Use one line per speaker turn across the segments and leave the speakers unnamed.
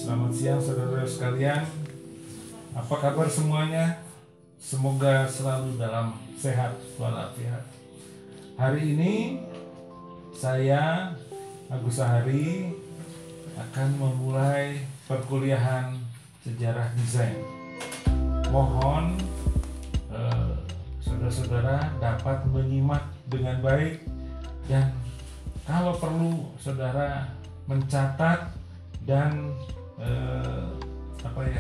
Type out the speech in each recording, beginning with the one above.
Selamat siang saudara sekalian. Apa kabar semuanya? Semoga selalu dalam sehat walafiat. Hari ini saya Agus Sahari akan memulai perkuliahan sejarah desain. Mohon saudara-saudara dapat menyimak dengan baik dan kalau perlu saudara mencatat dan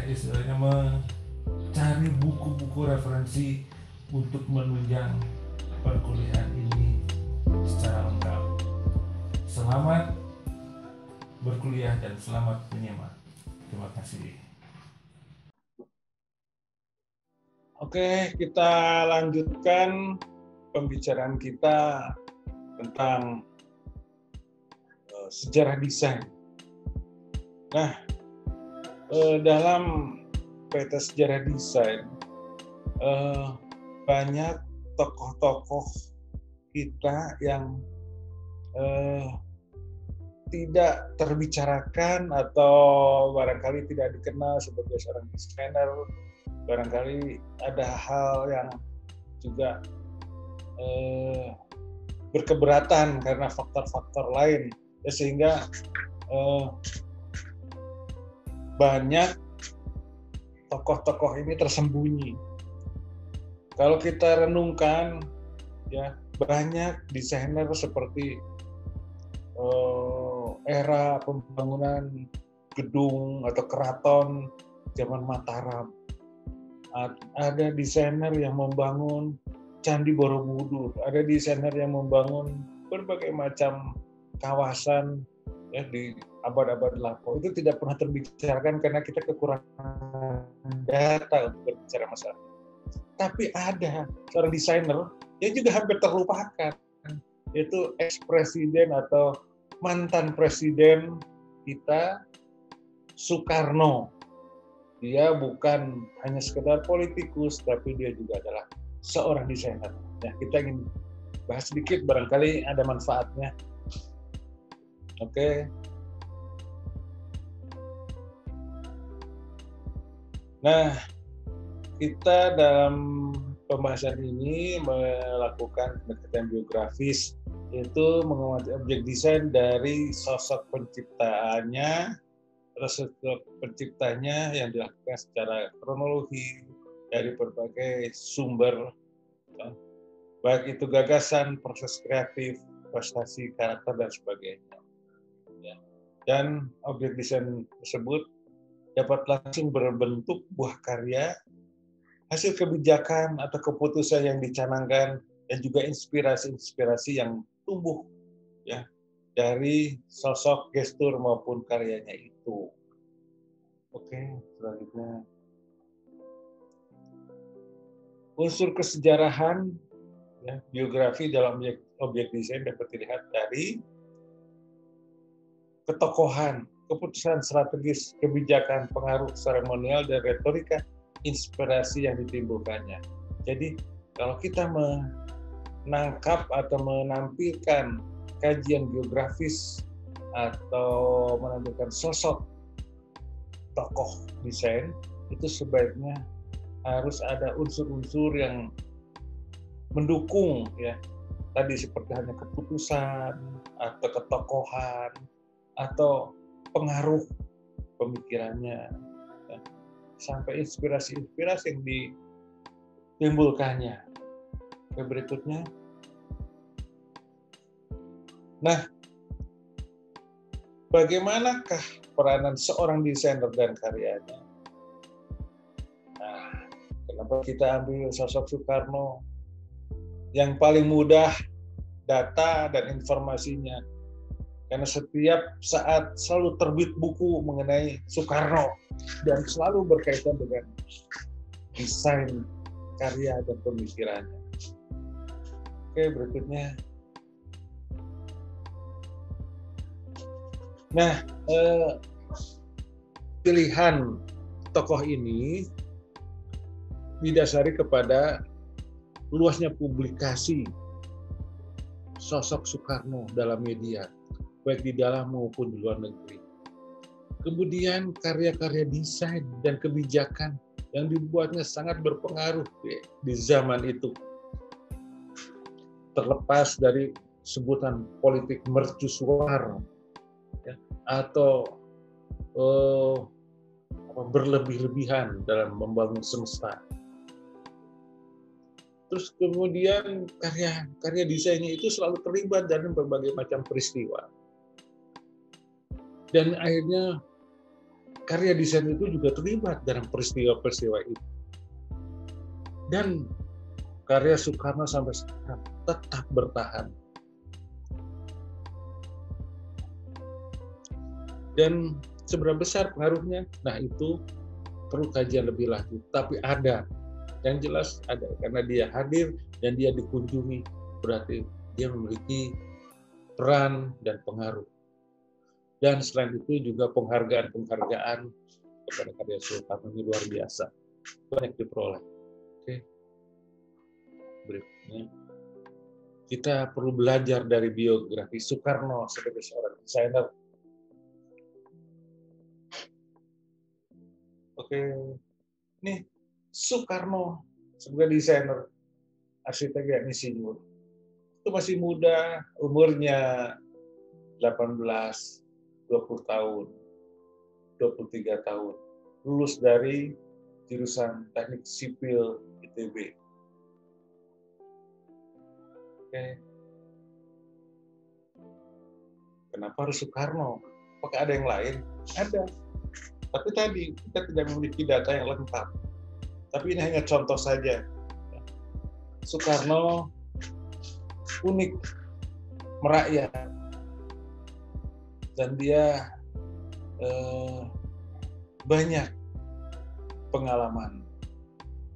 istilahnya mencari buku-buku referensi untuk menunjang perkuliahan ini secara lengkap. Selamat berkuliah dan selamat menyimak. Terima kasih.
Oke, kita lanjutkan pembicaraan kita tentang sejarah desain. Nah, dalam peta sejarah desain, banyak tokoh-tokoh kita yang tidak terbicarakan atau barangkali tidak dikenal sebagai seorang desainer. Barangkali ada hal yang juga berkeberatan karena faktor-faktor lain, sehingga banyak tokoh-tokoh ini tersembunyi. Kalau kita renungkan, ya banyak desainer seperti era pembangunan gedung atau keraton zaman Mataram. Ada desainer yang membangun Candi Borobudur, ada desainer yang membangun berbagai macam kawasan ya di abad-abad lampau. Itu tidak pernah terbicarakan karena kita kekurangan data untuk berbicara masalah. Tapi ada seorang desainer yang juga hampir terlupakan, yaitu ex-presiden atau mantan presiden kita Soekarno. Dia bukan hanya sekedar politikus, tapi dia juga adalah seorang desainer. Ya, kita ingin bahas sedikit, barangkali ada manfaatnya. Oke. Nah, kita dalam pembahasan ini melakukan pendekatan biografis, yaitu mengamati objek desain dari sosok penciptanya yang dilakukan secara kronologi dari berbagai sumber, baik itu gagasan, proses kreatif, prestasi, karakter, dan sebagainya. Dan objek desain tersebut dapat langsung berbentuk buah karya, hasil kebijakan atau keputusan yang dicanangkan, dan juga inspirasi-inspirasi yang tumbuh ya dari sosok, gestur maupun karyanya itu. Oke, selanjutnya. Unsur kesejarahan ya, biografi dalam objek desain dapat dilihat dari ketokohan, keputusan strategis, kebijakan, pengaruh seremonial, dan retorika, inspirasi yang ditimbulkannya. Jadi, kalau kita menangkap atau menampilkan kajian biografis atau menampilkan sosok tokoh desain, itu sebaiknya harus ada unsur-unsur yang mendukung ya. Tadi seperti hanya keputusan atau ketokohan atau pengaruh pemikirannya ya, sampai inspirasi-inspirasi yang ditimbulkannya. Oke, berikutnya. Nah, bagaimanakah peranan seorang desainer dan karyanya? Nah, kenapa kita ambil sosok Soekarno? Yang paling mudah data dan informasinya. Karena setiap saat selalu terbit buku mengenai Soekarno dan selalu berkaitan dengan desain, karya, dan pemikirannya. Oke, berikutnya. Nah, pilihan tokoh ini didasari kepada luasnya publikasi sosok Soekarno dalam media, baik di dalam maupun di luar negeri. Kemudian karya-karya desain dan kebijakan yang dibuatnya sangat berpengaruh di zaman itu. Terlepas dari sebutan politik mercusuar ya, atau berlebih-lebihan dalam membangun semesta. Terus kemudian karya desainnya itu selalu terlibat dalam berbagai macam peristiwa. Dan akhirnya karya desain itu juga terlibat dalam peristiwa-peristiwa itu. Dan karya Soekarno sampai sekarang tetap bertahan. Dan seberapa besar pengaruhnya? Nah, itu perlu kajian lebih lanjut. Tapi ada, yang jelas ada, karena dia hadir dan dia dikunjungi, berarti dia memiliki peran dan pengaruh. Dan selain itu juga penghargaan kepada karya Soekarno ini luar biasa, banyak diperoleh. Oke, berikutnya kita perlu belajar dari biografi Soekarno sebagai seorang desainer. Oke, nih Soekarno sebagai desainer, arsitek dan insinyur. Itu masih muda, umurnya 18, 20 tahun, 23 tahun. Lulus dari jurusan Teknik Sipil ITB. Oke. Kenapa harus Soekarno? Apakah ada yang lain? Ada. Tapi tadi kita tidak memiliki data yang lengkap. Tapi ini hanya contoh saja. Soekarno unik, merakyat, dan dia banyak pengalaman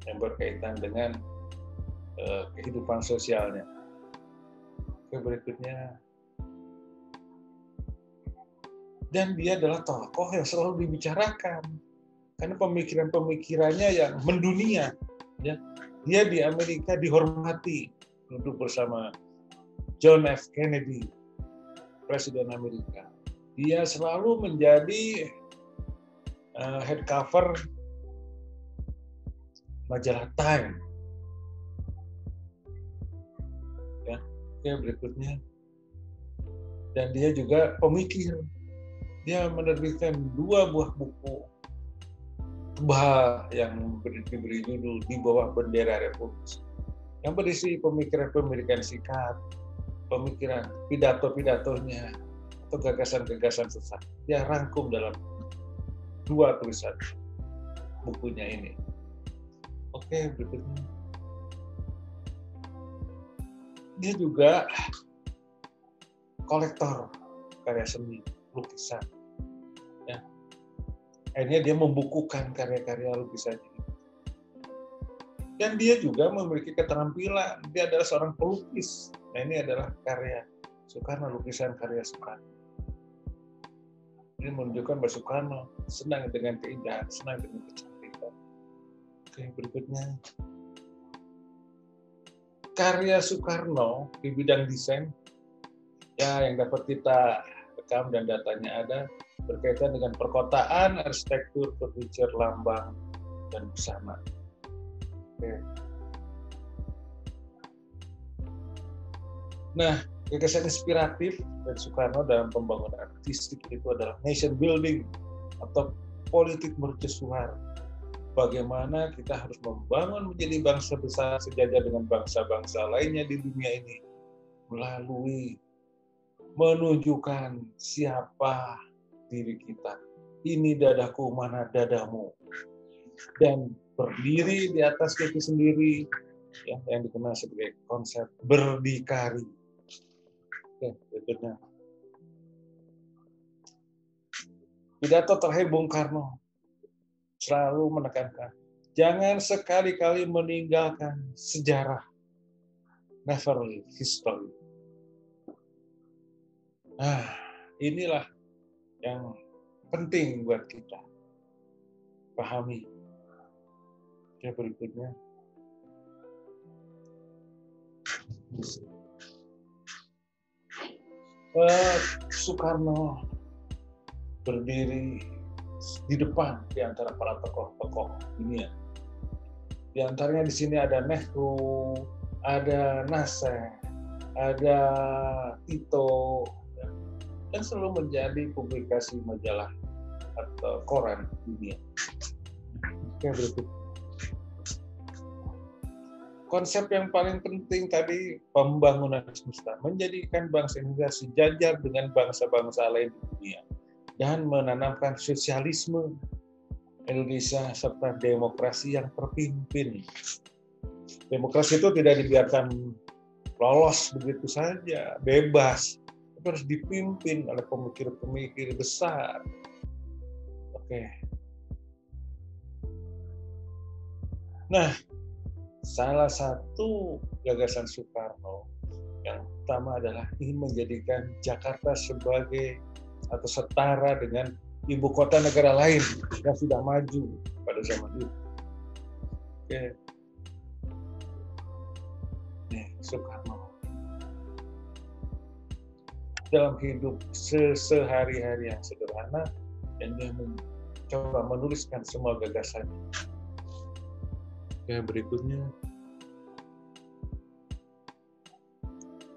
yang berkaitan dengan kehidupan sosialnya. Oke, berikutnya. Dan dia adalah tokoh yang selalu dibicarakan karena pemikiran-pemikirannya yang mendunia. Ya. Dia di Amerika dihormati, duduk bersama John F. Kennedy, Presiden Amerika. Dia selalu menjadi head cover majalah Time. Ya, oke, berikutnya. Dan dia juga pemikir. Dia menerbitkan 2 buah buku tebal yang diberi judul Di Bawah Bendera Republik, yang berisi pemikiran-pemikiran singkat, pemikiran pidato-pidatonya, atau gagasan-gagasan sesat. Dia rangkum dalam 2 tulisan bukunya ini. Oke, berikutnya. Dia juga kolektor karya seni, lukisan. Ya. Akhirnya dia membukukan karya-karya lukisan ini. Dan dia juga memiliki keterampilan. Dia adalah seorang pelukis. Nah, ini adalah karya Soekarno, lukisan karya Soekarno. Ini menunjukkan bahwa Soekarno senang dengan keindahan, senang dengan kecantikan. Oke, berikutnya. Karya Soekarno di bidang desain, ya, yang dapat kita rekam dan datanya ada, berkaitan dengan perkotaan, arsitektur, furniture, lambang, dan busana. Oke. Nah, gagasan inspiratif dari Soekarno dalam pembangunan artistik itu adalah nation building atau politik mercusuar. Bagaimana kita harus membangun menjadi bangsa besar sejajar dengan bangsa-bangsa lainnya di dunia ini melalui menunjukkan siapa diri kita. Ini dadaku, mana dadamu. Dan berdiri di atas kaki sendiri, ya, yang dikenal sebagai konsep berdikari. Oke, berikutnya. Pidato terakhir Bung Karno selalu menekankan, jangan sekali-kali meninggalkan sejarah. Never leave history. Nah, inilah yang penting buat kita pahami. Oke, berikutnya. Soekarno berdiri di depan di antara para tokoh-tokoh dunia. Di antaranya di sini ada Nehru, ada Nasser, ada Tito, yang selalu menjadi publikasi majalah atau koran dunia. Oke, berikut. Konsep yang paling penting tadi, pembangunan semesta, menjadikan bangsa Indonesia sejajar dengan bangsa-bangsa lain di dunia dan menanamkan sosialisme Indonesia serta demokrasi yang terpimpin. Demokrasi itu tidak dibiarkan lolos begitu saja, bebas. Itu harus dipimpin oleh pemikir-pemikir besar. Oke. Nah, salah satu gagasan Soekarno yang pertama adalah ingin menjadikan Jakarta sebagai atau setara dengan ibu kota negara lain yang sudah maju pada zaman itu. Oke. Nih, Soekarno dalam hidup sehari-hari yang sederhana, dan dia mencoba menuliskan semua gagasannya. Oke, berikutnya.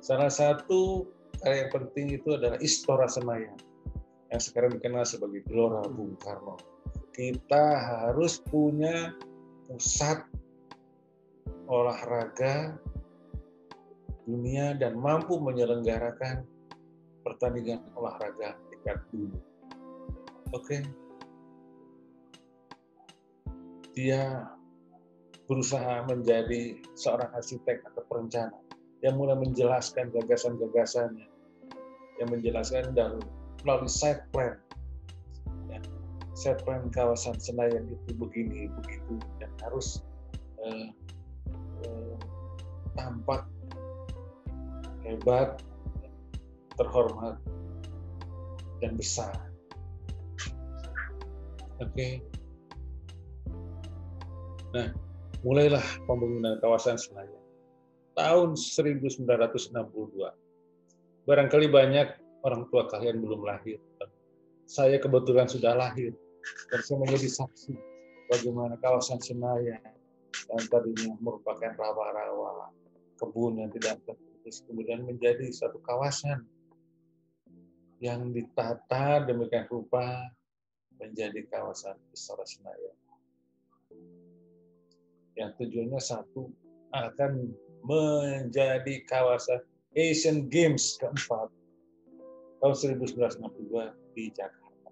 Salah satu karya yang penting itu adalah Istora Senayan, yang sekarang dikenal sebagai Gelora Bung Karno. Kita harus punya pusat olahraga dunia dan mampu menyelenggarakan pertandingan olahraga tingkat dunia. Oke. Dia berusaha menjadi seorang arsitek atau perencana yang mulai menjelaskan gagasan-gagasannya, yang menjelaskan dan melalui site plan. Ya, site plan kawasan Senayan itu begini, begitu, dan harus tampak hebat, terhormat, dan besar. Oke. Nah, mulailah pembangunan kawasan Senayan tahun 1962. Barangkali banyak orang tua kalian belum lahir. Saya kebetulan sudah lahir, dan saya menjadi saksi bagaimana kawasan Senayan yang tadinya merupakan rawa-rawa, kebun yang tidak terputus, kemudian menjadi satu kawasan yang ditata demikian rupa menjadi kawasan Istora Senayan. Yang tujuannya satu, akan menjadi kawasan Asian Games keempat tahun 1962 di Jakarta.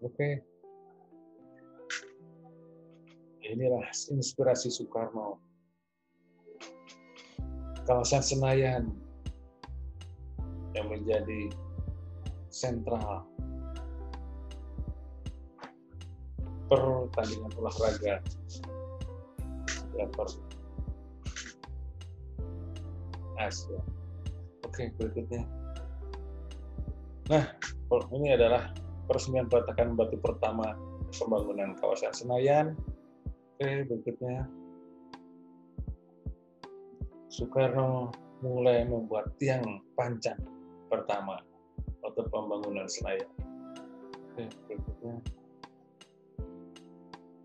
Oke. Inilah inspirasi Soekarno. Kawasan Senayan yang menjadi sentral pertandingan olahraga level Asia. Oke, berikutnya. Nah, ini adalah peresmian peletakan batu pertama pembangunan kawasan Senayan. Oke, berikutnya. Soekarno mulai membuat tiang panjang pertama untuk pembangunan Senayan. Oke, berikutnya.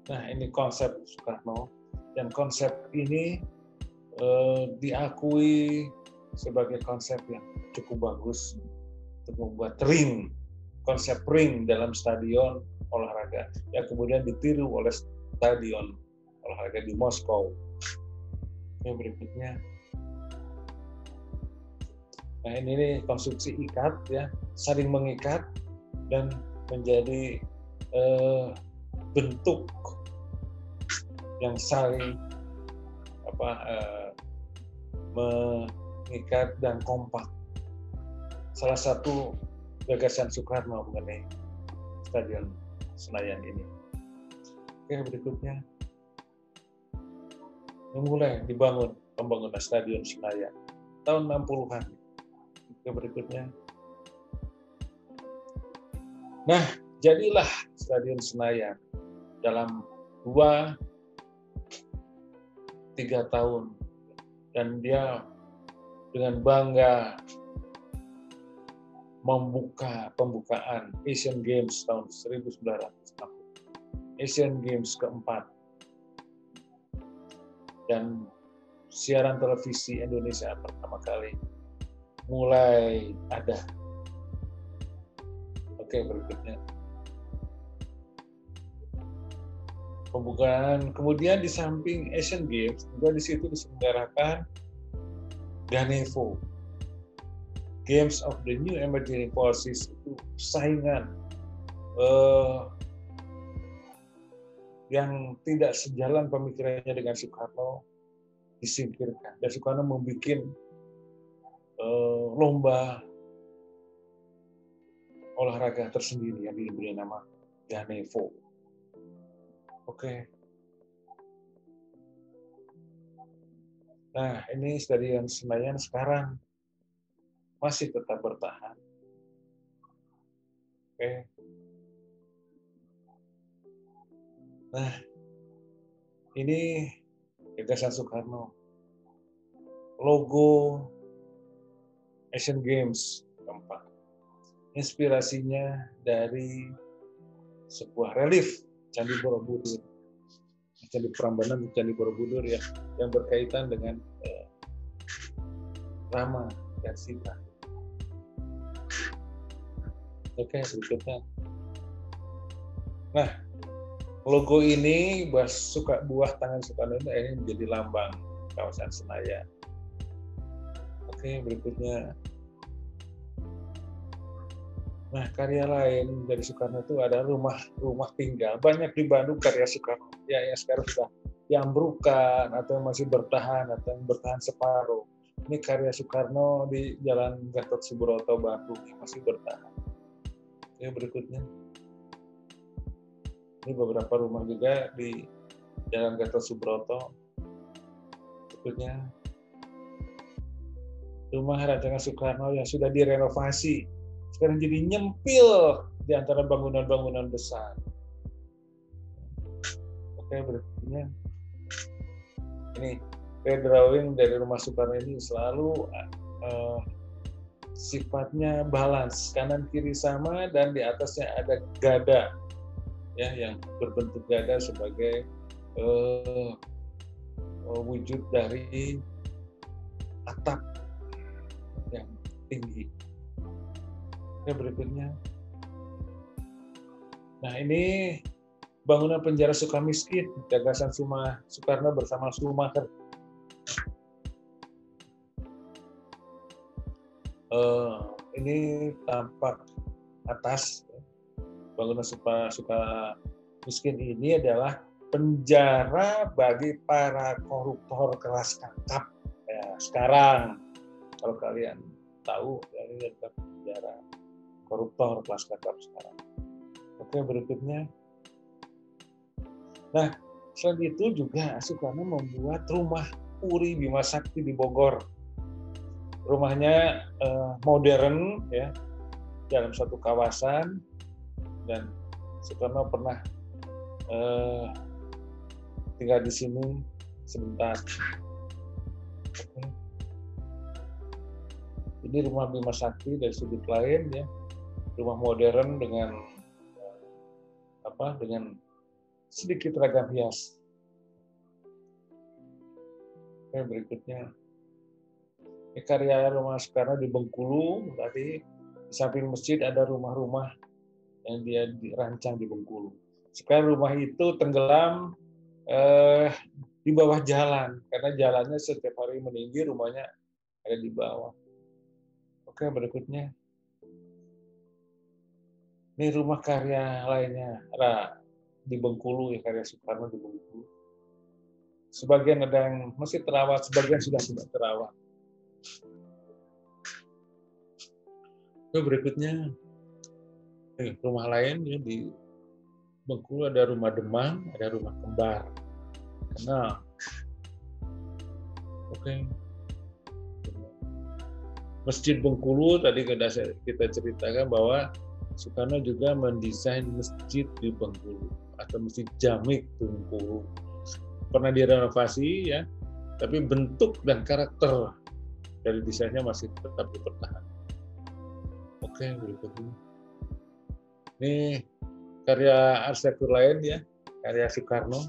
Nah, ini konsep Soekarno, dan konsep ini diakui sebagai konsep yang cukup bagus untuk membuat ring, konsep ring dalam stadion olahraga yang kemudian ditiru oleh stadion olahraga di Moskow. Yang berikutnya. Nah, ini konstruksi ikat, ya, saling mengikat dan menjadi bentuk yang saling mengikat dan kompak. Salah satu gagasan Soekarno mengenai Stadion Senayan ini. Oke, berikutnya. Mulai dibangun pembangunan Stadion Senayan tahun 60-an. Oke, berikutnya. Nah, jadilah Stadion Senayan dalam 2-3 tahun, dan dia dengan bangga pembukaan Asian Games tahun 1960, Asian Games keempat, dan siaran televisi Indonesia pertama kali mulai ada. Oke, berikutnya. Pembukaan, kemudian di samping Asian Games, juga di situ diselenggarakan Ganevo, Games of the New Emerging Forces, itu saingan yang tidak sejalan pemikirannya dengan Soekarno disingkirkan. Dan Soekarno membuat lomba olahraga tersendiri yang diberi nama Ganevo. Oke. Nah, ini Stadion Senayan sekarang masih tetap bertahan. Oke. Nah, ini gagasan Soekarno. Logo Asian Games keempat. Inspirasinya dari sebuah relief Candi Borobudur, Candi Prambanan, Candi Borobudur ya, yang berkaitan dengan Rama dan Sita. Oke, berikutnya. Nah, logo ini buah tangan Soekarno ini menjadi lambang kawasan Senayan. Oke, berikutnya. Nah, karya lain dari Soekarno itu ada rumah tinggal. Banyak di Bandung karya Soekarno. Ya, yang sekarang sudah diambrukan atau masih bertahan atau yang bertahan separuh. Ini karya Soekarno di Jalan Gatot Subroto, Bandung, yang masih bertahan. Oke, berikutnya. Ini beberapa rumah juga di Jalan Gatot Subroto. Berikutnya. Rumah rancangan Soekarno yang sudah direnovasi. Sekarang jadi nyempil di antara bangunan-bangunan besar. Oke, berikutnya. Ini drawing dari rumah Soekarno ini selalu sifatnya balance, kanan kiri sama, dan di atasnya ada gada, ya, yang berbentuk gada sebagai wujud dari atap yang tinggi. Oke, berikutnya. Nah, ini bangunan penjara Sukamiskin, gagasan Soekarno bersama Schumacher. Ini tampak atas bangunan Sukamiskin ini adalah penjara bagi para koruptor kelas kakap. Ya, sekarang kalau kalian tahu, ini adalah penjara koruptor kelas kakap sekarang. Oke, berikutnya. Nah, selain itu juga Soekarno membuat rumah Puri Bima Sakti di Bogor. Rumahnya modern, ya, dalam satu kawasan, dan Soekarno pernah tinggal di sini sebentar. Oke. Ini rumah Bima Sakti dari sudut lain, ya, rumah modern dengan sedikit ragam hias. Oke, berikutnya. Ini karya rumah Soekarno di Bengkulu. Tadi di samping masjid ada rumah-rumah yang dia dirancang di Bengkulu. Sekarang rumah itu tenggelam di bawah jalan, karena jalannya setiap hari meninggi, rumahnya ada di bawah. Oke, berikutnya. Ini rumah karya lainnya. Ada di Bengkulu, ya, karya Soekarno di Bengkulu. Sebagian ada yang masih terawat, sebagian sudah tidak terawat. Oke, berikutnya. Rumah lain, ya, di Bengkulu ada rumah Demang, ada rumah Kembar. Kenal. Oke. Masjid Bengkulu, tadi kita ceritakan bahwa Soekarno juga mendesain masjid di Bengkulu, atau Masjid Jamik Bengkulu. Pernah direnovasi, ya, tapi bentuk dan karakter dari desainnya masih tetap dipertahankan. Oke, berikutnya. Ini karya arsitektur lain ya, karya Soekarno.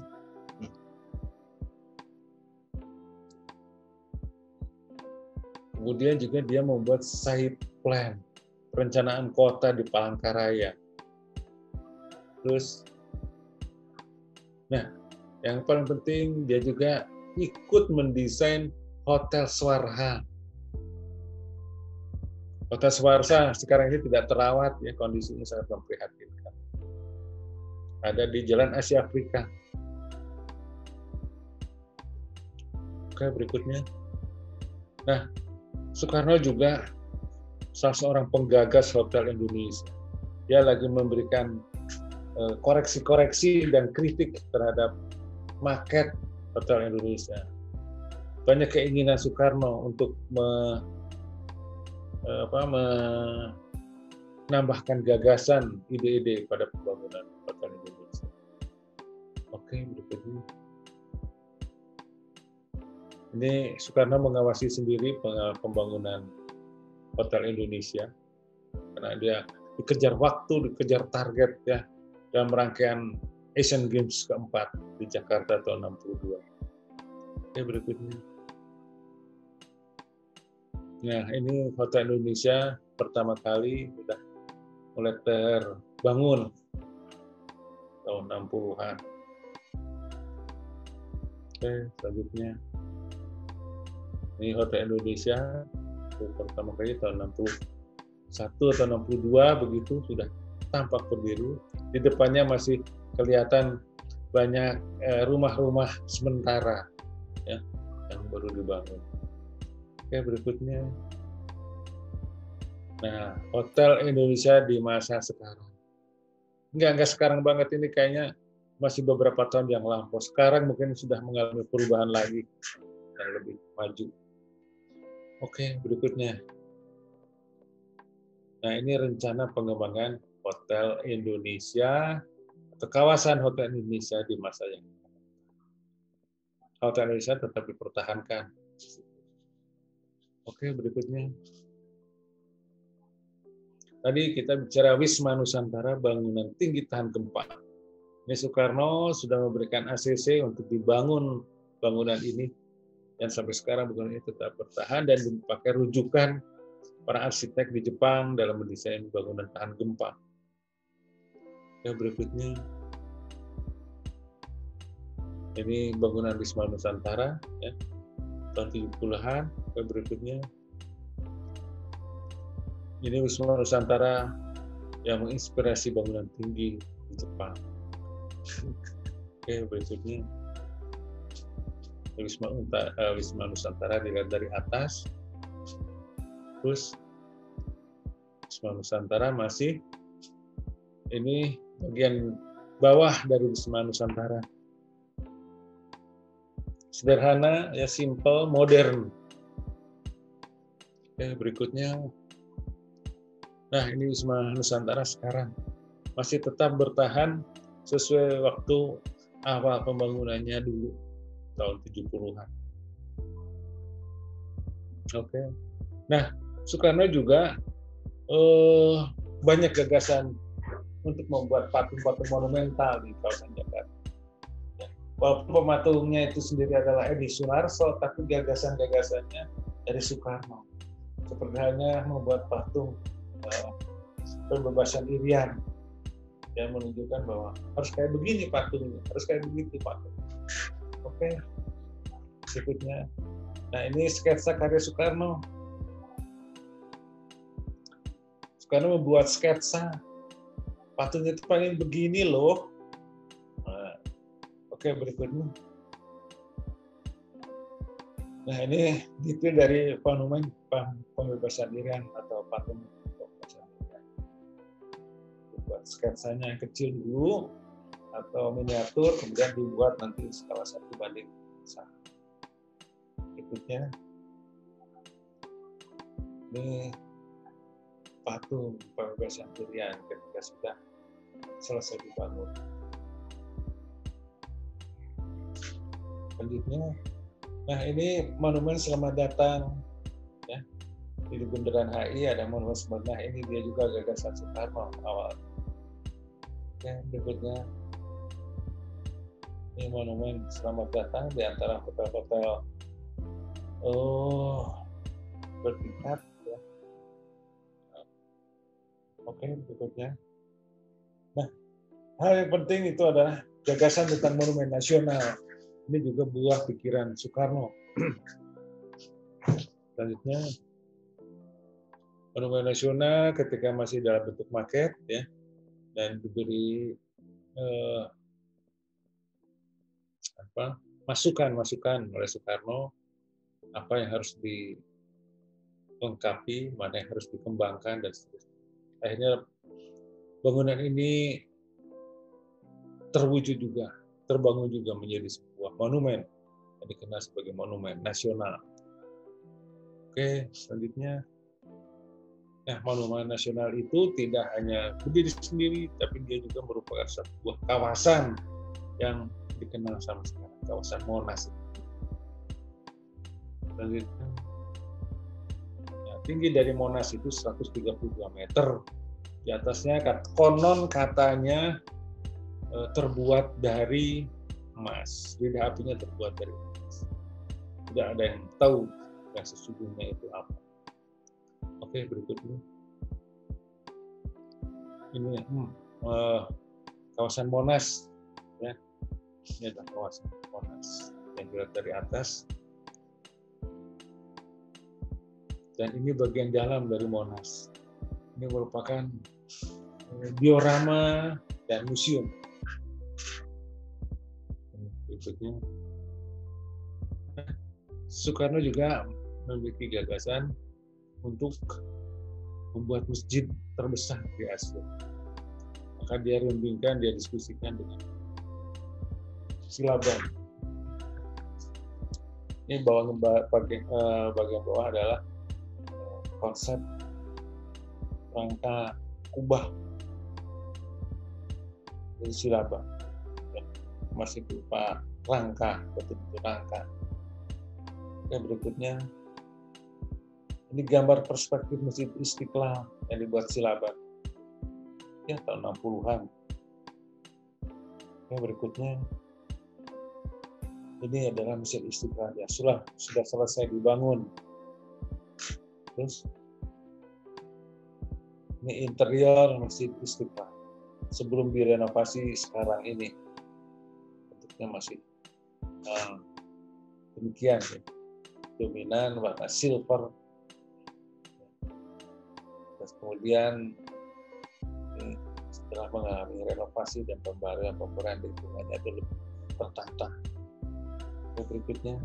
Kemudian juga dia membuat site plan, perencanaan kota di Palangkaraya. Terus, nah, yang paling penting dia juga ikut mendesain Hotel Swarha. Hotel Swarha sekarang ini tidak terawat, ya, kondisinya sangat memprihatinkan. Ada di Jalan Asia Afrika. Oke, berikutnya. Nah, Soekarno juga salah seorang penggagas Hotel Indonesia. Dia lagi memberikan koreksi-koreksi dan kritik terhadap maket Hotel Indonesia. Banyak keinginan Soekarno untuk menambahkan gagasan, ide-ide pada pembangunan Hotel Indonesia. Oke, berikutnya. Ini Soekarno mengawasi sendiri pembangunan Hotel Indonesia karena dia dikejar waktu, dikejar target ya dalam rangkaian Asian Games keempat di Jakarta tahun 62. Oke, berikutnya. Nah, ini Hotel Indonesia pertama kali sudah mulai terbangun tahun 60-an. Oke, selanjutnya. Ini Hotel Indonesia pertama kali tahun 61 atau 62 begitu sudah tampak berdiri. Di depannya masih kelihatan banyak rumah-rumah sementara ya yang baru dibangun. Oke, berikutnya. Nah, Hotel Indonesia di masa sekarang. Enggak sekarang banget, ini kayaknya masih beberapa tahun yang lampau. Sekarang mungkin sudah mengalami perubahan lagi yang lebih maju. Oke, berikutnya. Nah, ini rencana pengembangan Hotel Indonesia atau kawasan Hotel Indonesia di masa yang akan datang. Hotel Indonesia tetap dipertahankan. Oke, berikutnya. Tadi kita bicara Wisma Nusantara, bangunan tinggi tahan gempa. Ini Soekarno sudah memberikan ACC untuk dibangun bangunan ini. Dan sampai sekarang bangunan ini tetap bertahan dan dipakai rujukan para arsitek di Jepang dalam mendesain bangunan tahan gempa. Yang berikutnya, ini bangunan Wisma Nusantara, ya, tahun 70-an. Yang berikutnya, ini Wisma Nusantara yang menginspirasi bangunan tinggi di Jepang. Oke, berikutnya. Wisma Nusantara dilihat dari atas, terus Wisma Nusantara masih ini bagian bawah dari Wisma Nusantara. Sederhana, ya, simple, modern. Oke, berikutnya. Nah, ini Wisma Nusantara sekarang masih tetap bertahan sesuai waktu awal pembangunannya dulu. Tahun 70-an. Oke. Nah, Soekarno juga banyak gagasan untuk membuat patung-patung monumental di kawasan Jakarta. Walaupun pematungnya itu sendiri adalah Edi Sunarso, tapi gagasan-gagasannya dari Soekarno. Seperti halnya membuat patung pembebasan Irian yang menunjukkan bahwa harus kayak begini patungnya, harus kayak begitu patung. Oke, berikutnya. Nah, ini sketsa karya Soekarno. Soekarno membuat sketsa patungnya itu paling begini loh. Nah, oke, berikutnya. Nah, ini detail dari monumen pembebasan Irian atau patung pembebasan Irian. Buat sketsanya yang kecil dulu atau miniatur, kemudian dibuat nanti skala 1:1. Berikutnya, ini patung pembebasan Irian ketika sudah selesai dibangun. Selanjutnya, nah ini monumen selamat datang, ya, Di Bundaran HI ada monumen Semernah, ini dia juga gagasan Soekarno awal. Oke, berikutnya ini monumen Selamat Datang di antara hotel-hotel bertingkat ya. Oke, berikutnya. Nah, hal yang penting itu adalah gagasan tentang monumen nasional. Ini juga buah pikiran Soekarno. Selanjutnya, monumen nasional ketika masih dalam bentuk maket ya, dan diberi masukan oleh Soekarno apa yang harus dilengkapi, mana yang harus dikembangkan dan seterusnya. Akhirnya bangunan ini terbangun juga menjadi sebuah monumen yang dikenal sebagai monumen nasional. Oke, selanjutnya, nah monumen nasional itu tidak hanya berdiri sendiri, tapi dia juga merupakan sebuah kawasan yang dikenal sama sekarang, kawasan Monas. Selanjutnya, ya, tinggi dari Monas itu 132 meter. Di atasnya konon katanya terbuat dari emas. Lidah apinya terbuat dari emas. Tidak ada yang tahu yang sesungguhnya itu apa. Oke, berikutnya. Ini kawasan Monas. Ya. Ini adalah kawasan Monas yang dilihat dari atas. Dan ini bagian dalam dari Monas. Ini merupakan diorama dan museum. Berikutnya, Soekarno juga memiliki gagasan untuk membuat masjid terbesar di Asia. Maka dia rundingkan, dia diskusikan dengan Silaban. Ini bagian bawah adalah konsep rangka kubah dari Silaban. Masih berupa rangka, betul-betul rangka. Dan berikutnya, ini gambar perspektif Masjid Istiqlal yang dibuat Silaban. Ya, tahun 60-an. Yang berikutnya, ini adalah Masjid Istiqlal. Ya, sudah selesai dibangun. Terus, ini interior Masjid Istiqlal. Sebelum direnovasi sekarang ini. Bentuknya masih demikian. Ya. Dominan warna silver. Terus kemudian setelah mengalami renovasi dan pembaruan lingkungannya itu lebih tertata. Berikutnya,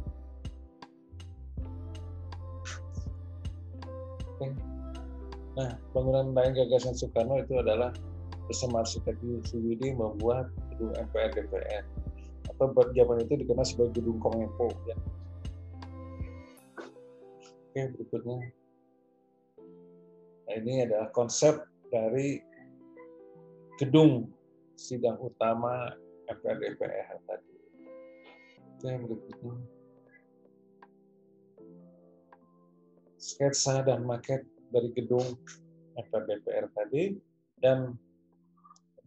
nah bangunan lain gagasan Soekarno itu adalah bersama arsitek Suyudi membuat gedung MPR DPR atau zaman itu dikenal sebagai gedung Kominfo. Ya. Oke, berikutnya. Nah, ini adalah konsep dari gedung sidang utama MPR DPR tadi. Oke, berikutnya. Sketsa dan maket dari gedung MPR DPR tadi dan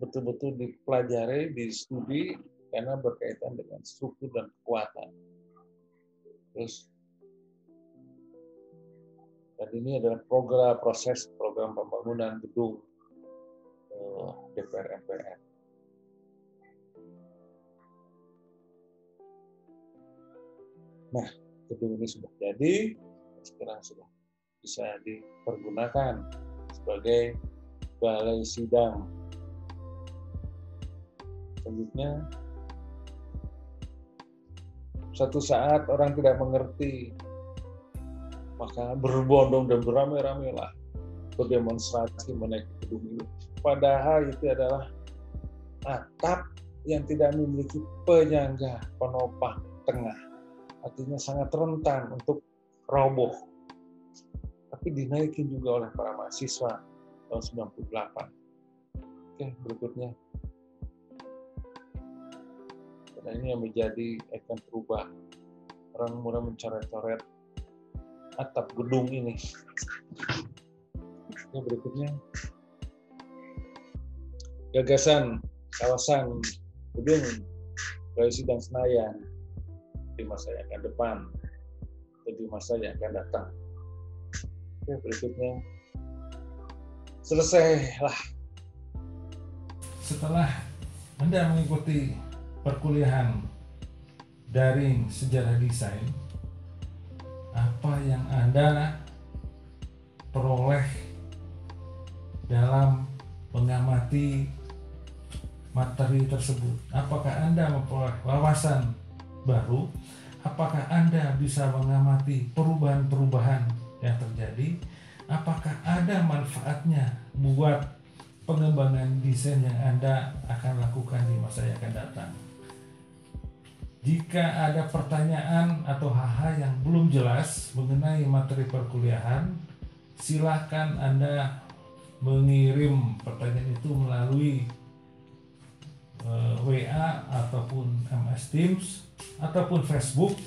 betul-betul dipelajari, distudi karena berkaitan dengan struktur dan kekuatan. Terus dan ini adalah proses program pembangunan gedung DPR MPR. Nah, gedung ini sudah jadi, sekarang sudah bisa dipergunakan sebagai balai sidang. Selanjutnya, suatu saat orang tidak mengerti, maka berbondong dan beramai-ramai lah berdemonstrasi menaiki gedung ini. Padahal itu adalah atap yang tidak memiliki penyangga penopang tengah. Artinya sangat rentan untuk roboh. Tapi dinaikin juga oleh para mahasiswa tahun 98. Oke, berikutnya. Karena ini yang menjadi ikon berubah. Orang mulai mencoret-coret atap gedung ini. Yang berikutnya, gagasan kawasan gedung Presiden Senayan di masa yang akan depan atau di masa yang akan datang. Oke, berikutnya, selesailah.
Setelah Anda mengikuti perkuliahan daring sejarah desain, apa yang Anda peroleh dalam mengamati materi tersebut? Apakah Anda memperoleh wawasan baru? Apakah Anda bisa mengamati perubahan-perubahan yang terjadi? Apakah ada manfaatnya buat pengembangan desain yang Anda akan lakukan di masa yang akan datang? Jika ada pertanyaan atau hal-hal yang belum jelas mengenai materi perkuliahan, silakan Anda mengirim pertanyaan itu melalui WA ataupun MS Teams ataupun Facebook,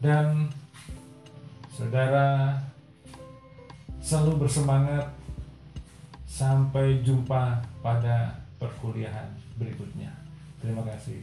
dan saudara selalu bersemangat. Sampai jumpa pada perkuliahan berikutnya. Terima kasih.